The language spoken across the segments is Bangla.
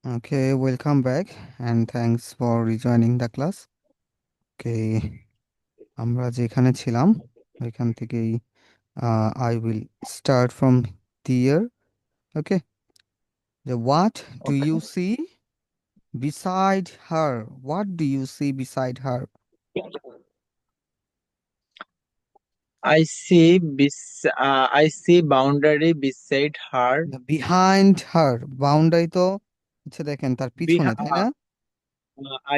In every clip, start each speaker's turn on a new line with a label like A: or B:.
A: Okay, welcome back and thanks for rejoining the class. Okay, আমরা যেখানে ছিলাম ওইখান থেকেই I will start from here. Okay, the what do
B: Okay.
A: you see beside her? What do you see beside her?
B: I see boundary beside her.
A: The behind her boundary তো হচ্ছে দেখেন তার পিছনে, তাই না?
B: Behind,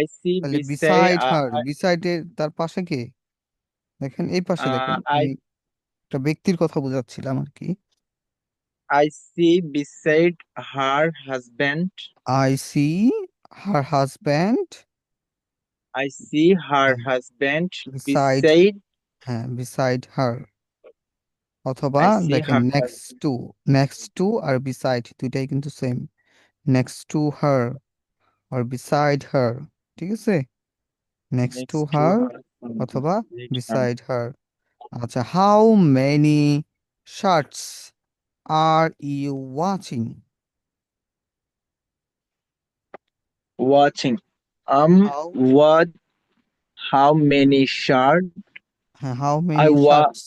B: I see
A: তাহলে
B: beside.
A: beside her, beside এর তার পাশে কে? দেখেন এই পাশে দেখেন, আমি
B: I
A: একটা ব্যক্তির কথা বোঝাচ্ছিলাম আর কি।
B: I see beside her husband.
A: I see her husband
B: I see her
A: and
B: husband
A: beside,
B: beside.
A: হ্যাঁ, beside her, অথবা
B: I see
A: দেখেন
B: her husband
A: next to R beside দুইটাই কিন্তু same, next to her or beside her, ঠিক আছে, next to
B: next to
A: her
B: her.
A: অথবা
B: Beside her.
A: beside her। আচ্ছা, how many shirts are you watching?
B: Watching.
A: How,
B: What? How many short?
A: হ্যাঁ, how
B: I
A: many
B: wa.
A: shirts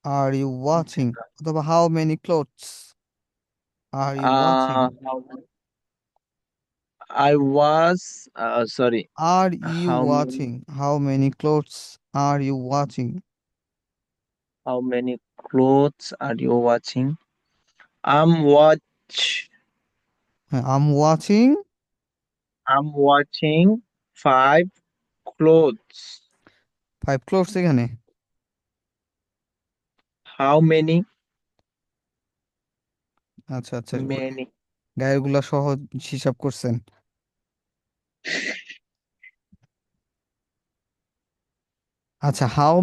A: are you watching অথবা how many clothes are you watching?
B: Uh, I was. Sorry.
A: Are you
B: How many?
A: watching? How many clothes are you watching?
B: How many clothes are you watching? I'm watch.
A: হ্যাঁ, I'm watching
B: I'm watching five clothes.
A: 5 clothes এখানে।
B: How many?
A: আচ্ছা আচ্ছা, ওই
B: Many.
A: গায়েরগুলা সহ হিসাব করছেন। আচ্ছা, how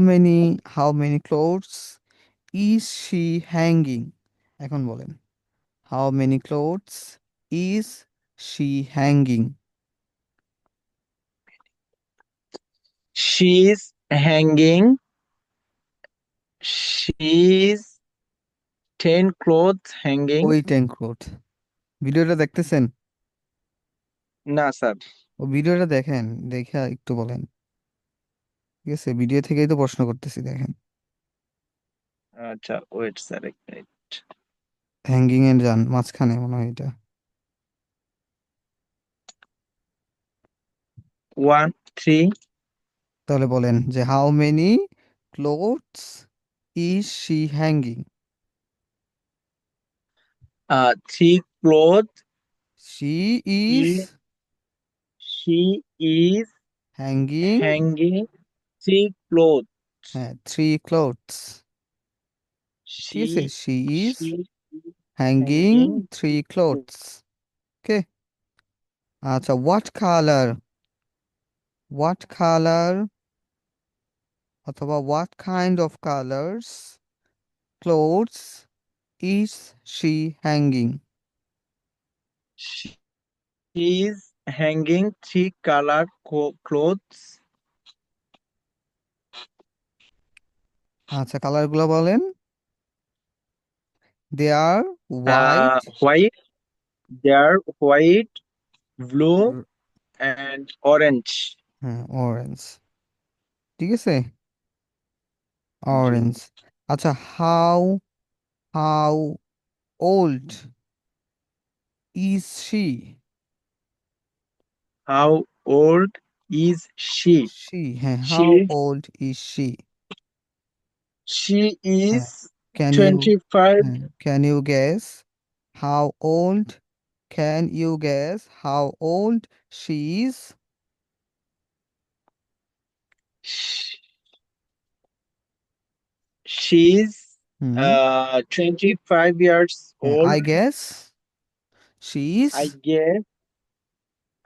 A: many clothes is she hanging? এখন বলেন, how many clothes is she hanging?
B: She's hanging. She's 10 clothes hanging.
A: ওই 10 clothes। ভিডিওটা দেখতেছেন?
B: না স্যার।
A: ও ভিডিওটা দেখেন, দেখে একটু বলেন। ঠিক আছে, ভিডিও থেকেই তো প্রশ্ন করতেছি, দেখেন।
B: আচ্ছা ওয়েট স্যার এক মিনিট।
A: হ্যাঙ্গিং এর যান মাঝখানে মনে হয় এটা।
B: 1 3
A: তাহলে বলেন যে how many clothes is she hanging?
B: 3 clothes.
A: She is
B: She she is
A: hanging,
B: hanging 3 clothes.
A: হ্যাঁ, 3 ক্লোথস। ঠিক আছে,
B: She
A: she is
B: she is
A: hanging
B: hanging
A: 3 clothes. Okay, আচ্ছা, হোয়াট কালার অথবা what kind of colours clothes is she hanging?
B: she is hanging 3 color clothes.
A: আচ্ছা, কালারগুলো বলেন। They are white,
B: White, they're white, blue, and orange.
A: হ্যাঁ, অরেঞ্জ। ঠিক আছে,
B: জি।
A: অরেঞ্জ। আচ্ছা, how old is she?
B: How old is she?
A: She, হ্যাঁ, how
B: She
A: old is she?
B: she
A: হ্যাঁ,
B: is
A: ক্যান ইউ,
B: 25.
A: হ্যাঁ, can you guess how old, can you guess how old she is?
B: Sh- She's
A: hmm,
B: 25 years
A: হ্যাঁ, I
B: old.
A: Guess she is.
B: I guess.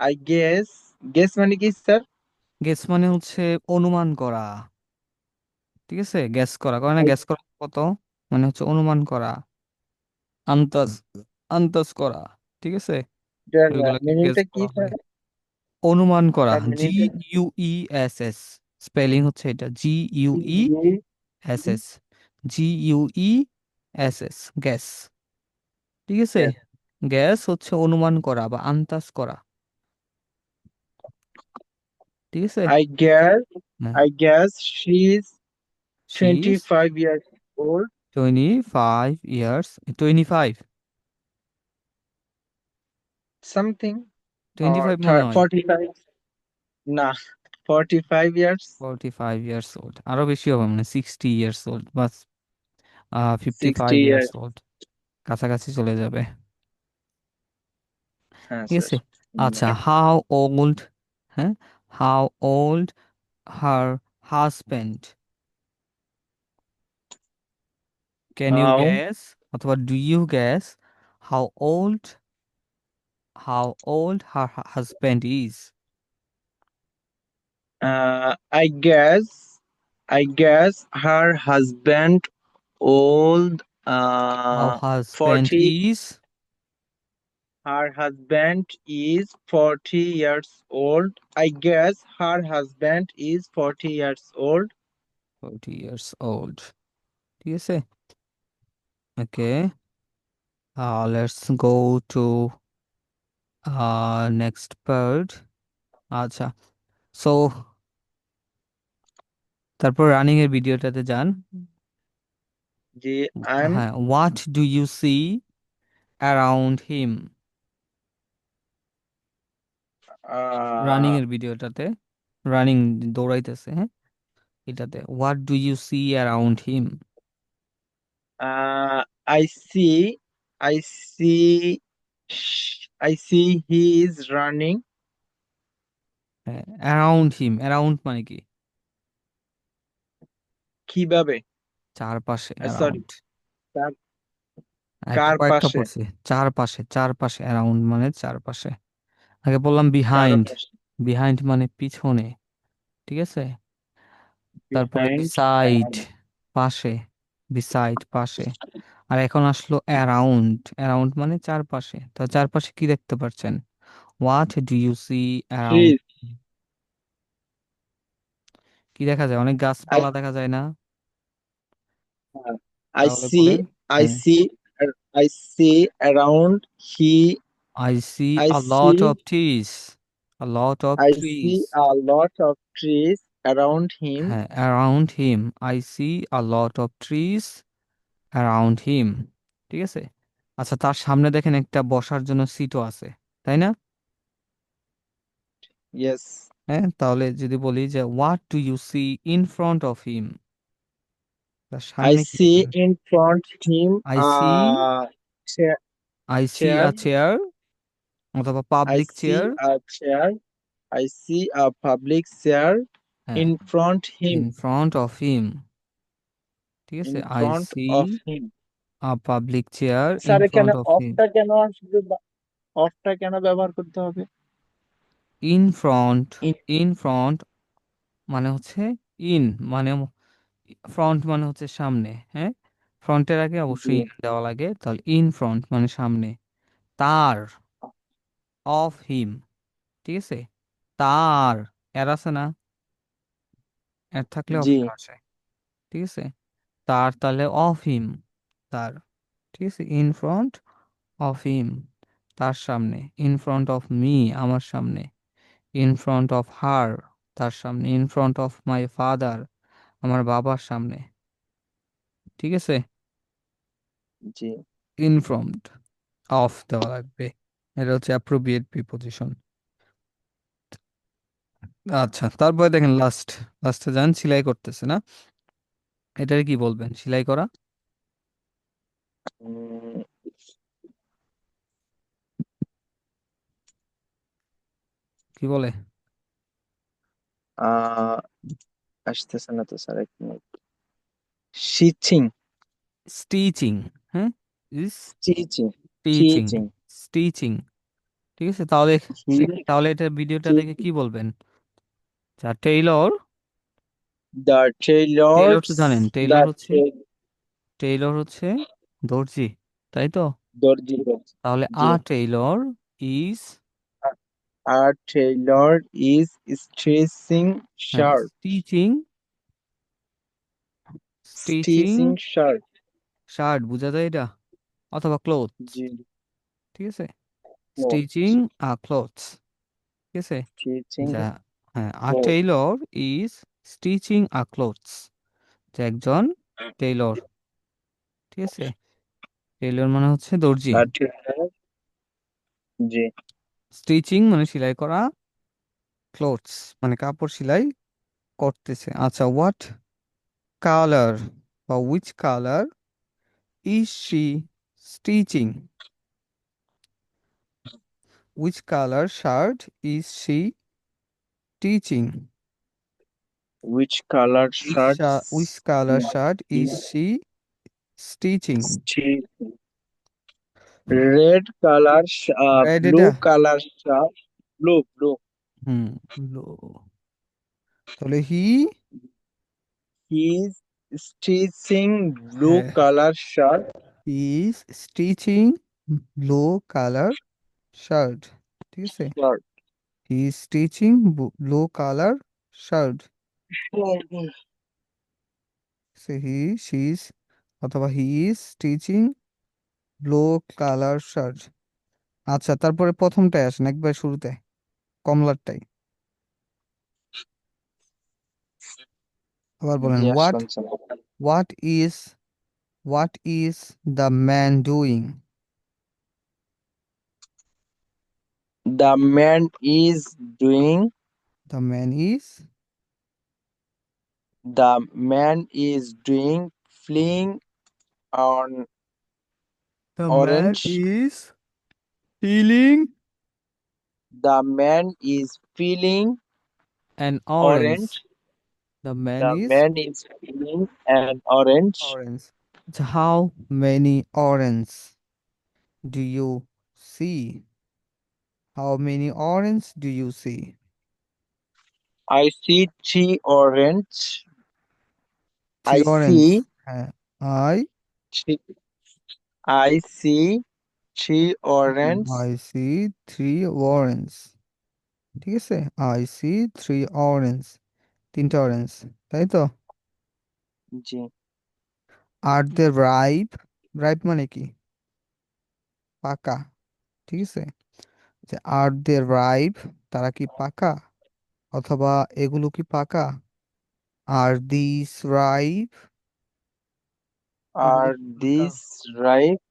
B: I guess. Guess মানে কি স্যার?
A: গেস মানে হচ্ছে অনুমান করা, ঠিক আছে, গ্যাস করা করে না,
B: I
A: গ্যাস করা কত মানে হচ্ছে অনুমান করা, আন্দাজ, আন্দাজ করা, ঠিক আছে,
B: এটার
A: ওইগুলোকে গেস
B: মিনিংটা কি
A: করা হয়।
B: স্যার?
A: অনুমান করা,
B: স্যার
A: জি
B: মিনিংটা
A: U E S S, spelling হচ্ছে এটা, জি ইউ ই
B: কি?
A: S S, G U E S S, guess, ঠিক আছে।
B: Yes.
A: গ্যাস হচ্ছে অনুমান করা বা আন্দাজ করা, ঠিক আছে?
B: I guess
A: হ্যাঁ,
B: I guess she's
A: she is
B: 25 years old.
A: 25 years, 25,
B: Something
A: twenty
B: or
A: five মনে হয়।
B: 45. Nah, 45 years.
A: 45 ইয়ার্স ওল্ড, আরো বেশি হবে মানে 60 ইয়ার্স ওল্ড বা
B: 60
A: 55 ইয়ার্স
B: years.
A: ওল্ড, কাছাকাছি চলে যাবে,
B: হ্যাঁ
A: ঠিক
B: স্যার।
A: আছে? আচ্ছা, হাউ ওল্ড, হ্যাঁ, how old her husband, can you
B: how
A: guess অথবা do you guess how old, how old her husband is?
B: I guess her husband old
A: How husband
B: 40.
A: is
B: Her husband is 40 years old. I guess her husband is 40 years old.
A: 40 years old, ঠিক আছে? Okay, let's go to next part. আচ্ছা, সো তারপর রানিং এর ভিডিওটাতে যান।
B: জি, I'm
A: হ্যাঁ, what do you see around him, running
B: uh,
A: এর ভিডিওটাতে, রানিং দৌড়াইতেছে, হ্যাঁ, এটাতে what do you see around him,
B: I see I see I see he is running.
A: হ্যাঁ, অ্যারাউন্ড হিম, অ্যারাউন্ড মানে কি?
B: কিভাবে?
A: চারপাশে,
B: সরি,
A: অ্যারাউন্ড,
B: কার
A: একটা
B: কার
A: কয়েকটা
B: পাশে?
A: পড়ছি, চারপাশে, চারপাশে, অ্যারাউন্ড মানে চারপাশে। আগে বললাম
B: কার
A: বিহাইন্ড,
B: পাশে?
A: বিহাইন্ড মানে পিছনে, ঠিক আছে? তারপরে
B: Behind.
A: বিসাইড, পাশে, বিসাইড পাশে। আর এখন আসলো অ্যারাউন্ড, অ্যারাউন্ড মানে চারপাশে। তো চারপাশে কি দেখতে পাচ্ছেন? What do you see around,
B: Trees.
A: কি দেখা যায়? অনেক
B: I
A: গাছপালা দেখা যায় না?
B: uh, I
A: তাহলে বলেন।
B: see I
A: হ্যাঁ,
B: see I see around he
A: I see
B: I
A: a lot of
B: see
A: trees, a lot of
B: I
A: trees.
B: see a lot of trees around him.
A: হ্যাঁ, around him, I see a lot of trees around him, ঠিক আছে? আচ্ছা, তার সামনে দেখেন একটা বসার জন্য সিটও আছে, তাই না?
B: Yes.
A: হ্যাঁ, তাহলে যদি বলি যে what do you see in front of him, তার
B: I
A: সামনে কি দেখতে
B: see
A: পাচ্ছেন?
B: in front him
A: I see,
B: a chair.
A: I see a
B: chair.
A: Chair অথবা
B: I
A: public chair.
B: see a chair. I see a public chair
A: হ্যাঁ,
B: in front
A: in
B: him.
A: Front of him, ঠিক আছে?
B: In
A: I
B: front
A: see
B: of him.
A: A public chair in
B: sir এখানে
A: ফ্রন্ট অফ হিম।
B: অফটা কেন আসবে? অফটা কেন ব্যবহার করতে হবে?
A: In front,
B: In.
A: In front মানে হচ্ছে ইন, মানে ফ্রন্ট মানে হচ্ছে সামনে, হ্যাঁ, ফ্রন্টের আগে
B: জি,
A: অবশ্যই ইন দেওয়া লাগে, তাহলে ইন ফ্রন্ট মানে সামনে, তার, অফ হিম, ঠিক আছে? তার, এর আছে না, এর থাকলে
B: জি,
A: অফের আসে, ঠিক আছে? তার, তাহলে অফ হিম, তার, ঠিক আছে? ইন ফ্রন্ট অফ হিম, তার সামনে। ইন ফ্রন্ট অফ মি, আমার সামনে। ইন ফ্রন্ট অফ হার, তার সামনে। In front of my father, আমার বাবার সামনে, ঠিক আছে?
B: জি।
A: ইন ফ্রন্ট অফ দেওয়া লাগবে, এটা হচ্ছে অ্যাপ্রোপ্রিয়েট প্রিপোজিশন। আচ্ছা, তারপরে দেখেন লাস্ট, লাস্টে যান, সেলাই করতেছে না, এটার কি বলবেন? সেলাই করা
B: উম,
A: কি বলে?
B: আহ আসতেছে না তো স্যার, এক মিনিট। স্টিচিং।
A: স্টিচিং, হ্যাঁ, is
B: stitching.
A: Teaching,
B: stitching.
A: Stitching, ঠিক আছে? তাহলে
B: হি
A: তাহলে এটা ভিডিওটা দেখে কি বলবেন? যা টেইলর,
B: দ্য
A: টেইলর তো
B: টেইলর্স
A: জানেন,
B: দ্য
A: টেইলর হচ্ছে, টেইলর হচ্ছে দর্জি, তাই তো?
B: দর্জি।
A: তাহলে
B: জি।
A: আ টেইলর ইজ,
B: আর টেইলর ইজ স্টিচিং
A: হ্যাঁ,
B: shirt.
A: Stitching, stitching
B: stitching shirt.
A: Shirt বোঝা যায় এটা, অথবা ক্লোথস,
B: জি।
A: ঠিক আছে, স্টিচিং
B: clothes.
A: ক্লোথস, ঠিক আছে,
B: Teaching
A: যা, হ্যাঁ, আ
B: clothes.
A: Taylor is stitching clothes, যে একজন টেইলর, ঠিক আছে, টেইলর মানে হচ্ছে দর্জি,
B: A tailor. জি।
A: স্টিচিং মানে সেলাই করা, ক্লোথস মানে কাপড় সেলাই করতেছে। আচ্ছা, হোয়াট কালার বা which colour is she stitching, which colour shirt is she teaching,
B: Which color
A: which
B: shirts
A: colour shirt is
B: is
A: she stitching,
B: stitching? Red color,
A: red এটা,
B: blue color shirt. Blue.
A: হুম, তাহলে হি,
B: He is stitching blue
A: হ্যাঁ,
B: color shirt.
A: Is stitching blue colour shirt, ঠিক আছে,
B: Shirt.
A: He is stitching blue colour shirt, say he, she is, অথবা he is stitching blue colour shirt. আচ্ছা, তারপরে প্রথমটায় আসেন একবার শুরুতে, কমলারটাই আবার বলেন,
B: জি
A: হোয়াট,
B: আসলাম sir.
A: What is, what is the man doing,
B: The man is doing.
A: The man is,
B: The man is doing flying on
A: the man
B: orange.
A: Is healing
B: The man is feeling
A: an orange,
B: orange.
A: The man
B: The
A: is
B: man is feeling an orange.
A: Orange. আচ্ছা, how many orange do you see, how many orange do you C,
B: I see three orange.
A: Three
B: I
A: orange,
B: see
A: হ্যাঁ, I,
B: three, I see three orange.
A: I see three orange, ঠিক আছে, আই সি থ্রি অরেঞ্জ, তিনটা অরেঞ্জ, তাই তো।
B: জি।
A: আর দে রাইপ, রাইপ মানে কি, পাকা, ঠিক আছে, যে আর দে রাইপ, তারা কি পাকা, অথবা এগুলো কি পাকা, আর দিস রাইপ, এগুলো
B: Are
A: কি পাকা,
B: these ripe?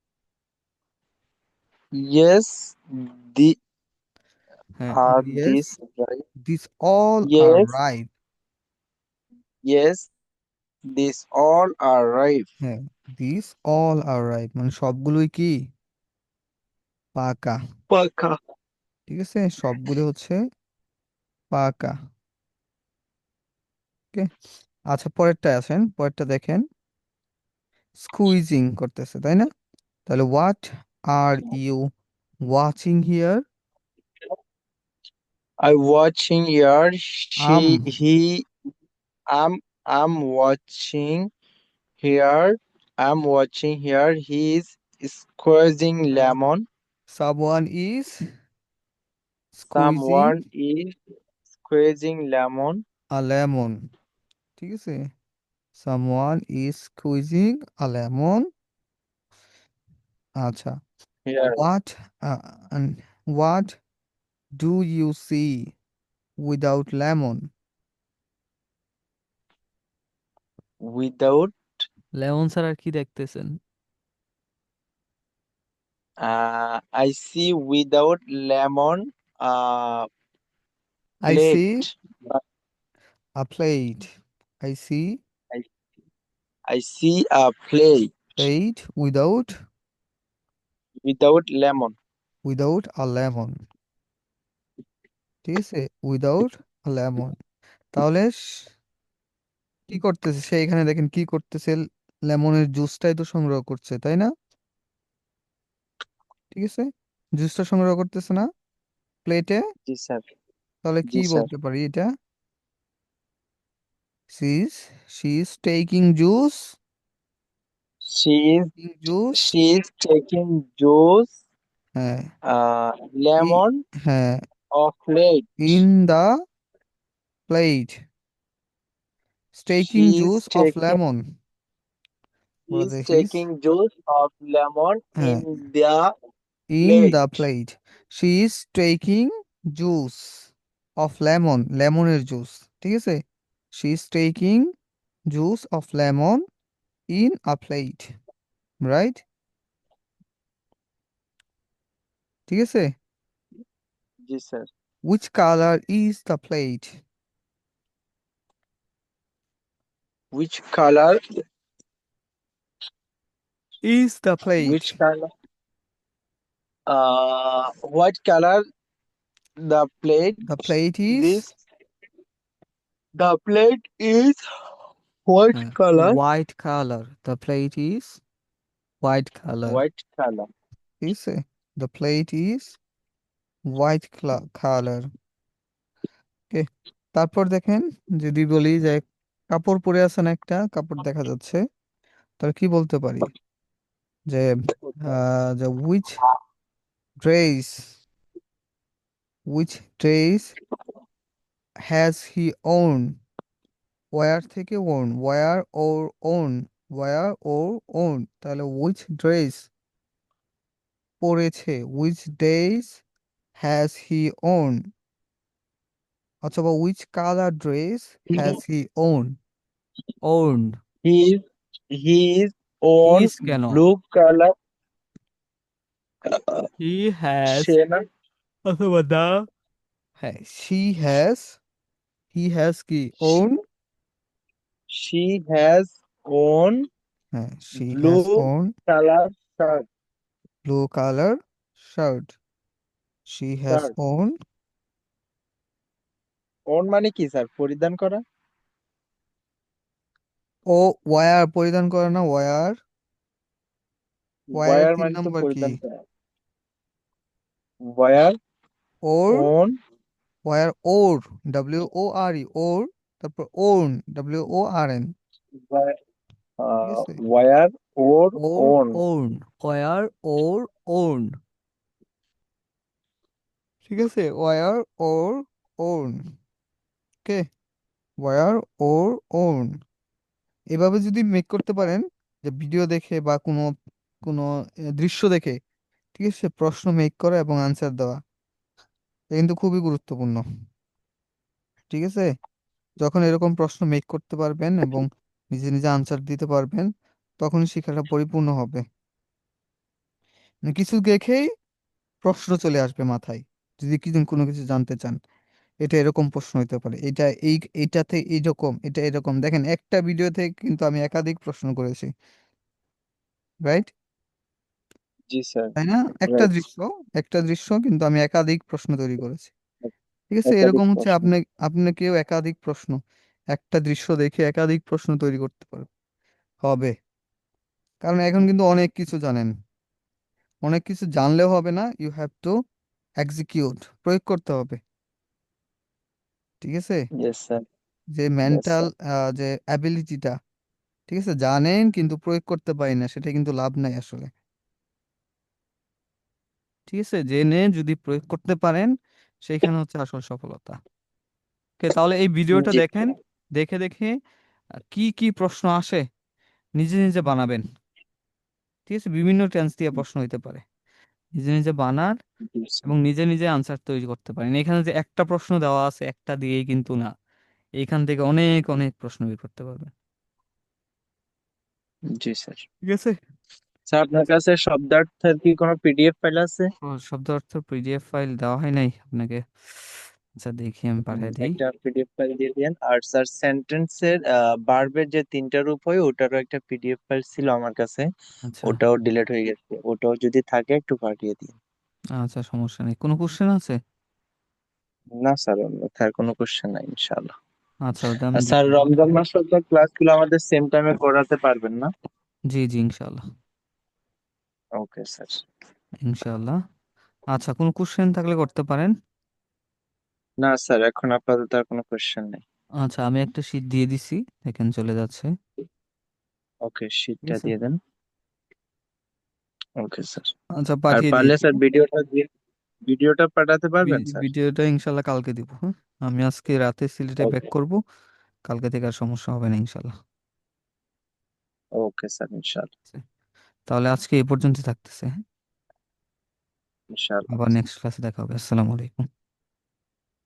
B: Yes. The
A: হ্যাঁ,
B: are
A: yes,
B: these ripe?
A: This all are
B: Yes.
A: Ripe,
B: Yes. These all are ripe.
A: হ্যাঁ, দিস অল আর রাইপ মানে সবগুলোই কি পাকা,
B: পাকা।
A: ঠিক আছে, সবগুলো হচ্ছে পাকা, ওকে। আচ্ছা, পরেরটা আছেন, পরেরটা দেখেন, স্কুইজিং করতেছে, তাই না, তাহলে what are you watching here,
B: I watching here.
A: Um,
B: She he I'm watching here. I'm watching here. He is squeezing lemon.
A: Someone is squeezing
B: Someone is squeezing lemon.
A: A lemon, ঠিক আছে, someone is squeezing a lemon. আচ্ছা,
B: Here
A: what, what do you see without lemon,
B: without
A: lemon ছাড়া আর কি দেখতেছেন,
B: I see without lemon
A: I see
B: plate.
A: A plate, I see
B: I, I see a plate
A: plate without,
B: without lemon.
A: Without a lemon, ঠিক আছে, উইদাউট আ লেমন, তাহলে কি করতেছে সে, এখানে দেখেন কি করতেছে, লেমনের জুসটাই তো সংগ্রহ করছে, তাই না, ঠিক আছে, জুসটা সংগ্রহ করতেছে না প্লেটে,
B: Yes, sir.
A: তাহলে কি
B: Yes, sir.
A: বলতে পারি এটা, she is taking juice,
B: She is
A: juice,
B: she is taking juice,
A: হ্যাঁ, ই,
B: lemon
A: হ্যাঁ,
B: of plate.
A: In the plate, taking
B: She
A: juice
B: is
A: of
B: taking
A: lemon,
B: she
A: বলে
B: is
A: দেখিস,
B: taking juice of lemon
A: হ্যাঁ,
B: in the
A: in the
B: plate.
A: plate. She is taking juice of lemon, লেমনের জুস, ঠিক আছে? She is taking juice of lemon in a plate, right? ঠিক আছে?
B: জি sir.
A: Which color is the plate?
B: Which color?
A: Is the plate?
B: Which color? What color the plate?
A: The plate
B: This
A: is
B: the plate is what color?
A: white color. The plate is white color.
B: White color.
A: ঠিক আছে? The plate is white color. ওকে, তারপর দেখেন, যদি বলি যে কাপড় পরে আছেন, একটা কাপড় দেখা যাচ্ছে, তাহলে কি বলতে পারি? যে যে dress which dress has he own? Wear থেকে worn, wear or worn, wear or worn, তাহলে which dress পরেছে, which dress has he own, অথবা which color dress has
B: He
A: he own, own,
B: he is he is on
A: his কেন,
B: blue color
A: he has,
B: Shena.
A: অথবা the, হ্যাঁ, he has কি own,
B: She has on
A: হ্যাঁ, she has
B: blue
A: own
B: color shirt.
A: blue color shirt, she has
B: Shirt.
A: own,
B: On মানে কি স্যার? পরিধান করা?
A: ও ওয়ার পরিধান করে না, ওয়ার, ওয়ারের
B: Wear
A: তিন
B: মানে তো
A: নাম্বার কি?
B: পরিধান করা। Wear
A: or,
B: on
A: wear or, W O R E, or, তারপর worn, W O R N,
B: wear,
A: ঠিক আছে?
B: wear or
A: or
B: on.
A: Worn, wear or worn, ঠিক আছে? Wear or worn, okay, wear or worn. এভাবে যদি মেক করতে পারেন, যে ভিডিও দেখে বা কোনো কোনো দৃশ্য দেখে, ঠিক আছে, প্রশ্ন মেক করা এবং আনসার দেওয়া, এটা কিন্তু খুবই গুরুত্বপূর্ণ, ঠিক আছে? যখন এরকম প্রশ্ন মেক করতে পারবেন এবং নিজে নিজে আনসার দিতে পারবেন, তখনই শিক্ষাটা পরিপূর্ণ হবে। মানে কিছু দেখেই প্রশ্ন চলে আসবে মাথায়, যদি কিছু কোনো কিছু জানতে চান, এটা এরকম প্রশ্ন হতে পারে, এটা এইটাতে এইরকম, এটা এরকম। দেখেন, একটা ভিডিও থেকে কিন্তু আমি একাধিক প্রশ্ন করেছি, রাইট?
B: জি স্যার।
A: তাই না? একটা
B: রাইট।
A: দৃশ্য, একটা দৃশ্য কিন্তু আমি একাধিক প্রশ্ন তৈরি করেছি, ঠিক আছে?
B: একাধিক
A: এরকম হচ্ছে
B: প্রশ্ন।
A: আপনাকেও একাধিক প্রশ্ন, একটা দৃশ্য দেখে একাধিক প্রশ্ন তৈরি করতে পারবে, হবে। কারণ এখন কিন্তু অনেক কিছু জানেন, অনেক কিছু জানলেও হবে না, ইউ হ্যাভ টু এক্সিকিউট, প্রয়োগ করতে হবে, ঠিক আছে?
B: Yes sir.
A: যে
B: ইয়েস
A: মেন্টাল
B: স্যার।
A: যে অ্যাবিলিটিটা, ঠিক আছে, জানেন কিন্তু প্রয়োগ করতে পারি না, সেটা কিন্তু লাভ নাই আসলে, ঠিক আছে? জেনে যদি প্রয়োগ করতে পারেন, সেইখানে হচ্ছে আসল সফলতা। ওকে, তাহলে এই ভিডিওটা
B: জি
A: দেখেন, দেখে দেখে কি কি প্রশ্ন আসে নিজে নিজে বানাবেন, ঠিক আছে? বিভিন্ন টেন্স দিয়ে প্রশ্ন হইতে পারে, নিজে নিজে বানান
B: জি স্যার।
A: এবং নিজে নিজে আনসার তৈরি করতে পারেন। এখানে যে একটা প্রশ্ন দেওয়া আছে, একটা দিয়েই কিন্তু না, এইখান থেকে অনেক অনেক প্রশ্ন বের করতে পারবেন,
B: জি স্যার।
A: ঠিক আছে?
B: স্যার আপনার কাছে শব্দার্থের কি কোনো পিডিএফ ফাইল আছে?
A: ও, শব্দ অর্থ পিডিএফ ফাইল দেওয়া হয় নাই আপনাকে? আচ্ছা, দেখি আমি পাঠিয়ে দিই।
B: একটা পিডিএফ ফাইল দিয়ে দিন। আর স্যার সেন্টেন্সের ভার্বের যে তিনটা রূপ হয় ওটারও একটা পিডিএফ ফাইল ছিল আমার কাছে।
A: আচ্ছা,
B: ওটাও ডিলিট হয়ে গেছে। ওটাও যদি থাকে একটু পাঠিয়ে দিন।
A: আচ্ছা, সমস্যা নেই। কোনো কোশ্চেন আছে?
B: না স্যার, অন্যথায় আর কোনো কোশ্চেন নাই ইনশাআল্লাহ।
A: আচ্ছা, ওটা আমি
B: আর
A: দিয়ে
B: স্যার
A: দিব।
B: রমজান মাসের তো ক্লাসগুলো আমাদের সেম টাইমে করাতে পারবেন না?
A: জি জি, ইনশাল্লাহ,
B: ওকে স্যার।
A: ইনশাল্লাহ। আচ্ছা, কোনো কোশ্চেন থাকলে করতে পারেন।
B: না স্যার, এখন আপাতত আর কোনো কোশ্চেন নেই।
A: আচ্ছা, আমি একটা শীট দিয়ে দিছি, দেখেন চলে যাচ্ছে,
B: ওকে,
A: ঠিক
B: শীটটা
A: আছে?
B: দিয়ে দেন। Okay sir.
A: আচ্ছা,
B: আর
A: পাঠিয়ে
B: পারলে
A: দিয়েছি।
B: স্যার ভিডিওটা পাঠাতে পারবেন স্যার?
A: ভিডিওটা ইনশাল্লাহ কালকে দিব, হ্যাঁ? আমি আজকে রাতে সিলেটে ব্যাক
B: ওকে।
A: করব, কালকে থেকে আর সমস্যা হবে না ইনশাল্লাহ।
B: ওকে স্যার ইনশাআল্লাহ।
A: আচ্ছা, তাহলে আজকে এই পর্যন্ত থাকতেছে, হ্যাঁ?
B: ইনশাআল্লাহ।
A: আবার নেক্সট ক্লাসে দেখা হবে। আসসালামু আলাইকুম।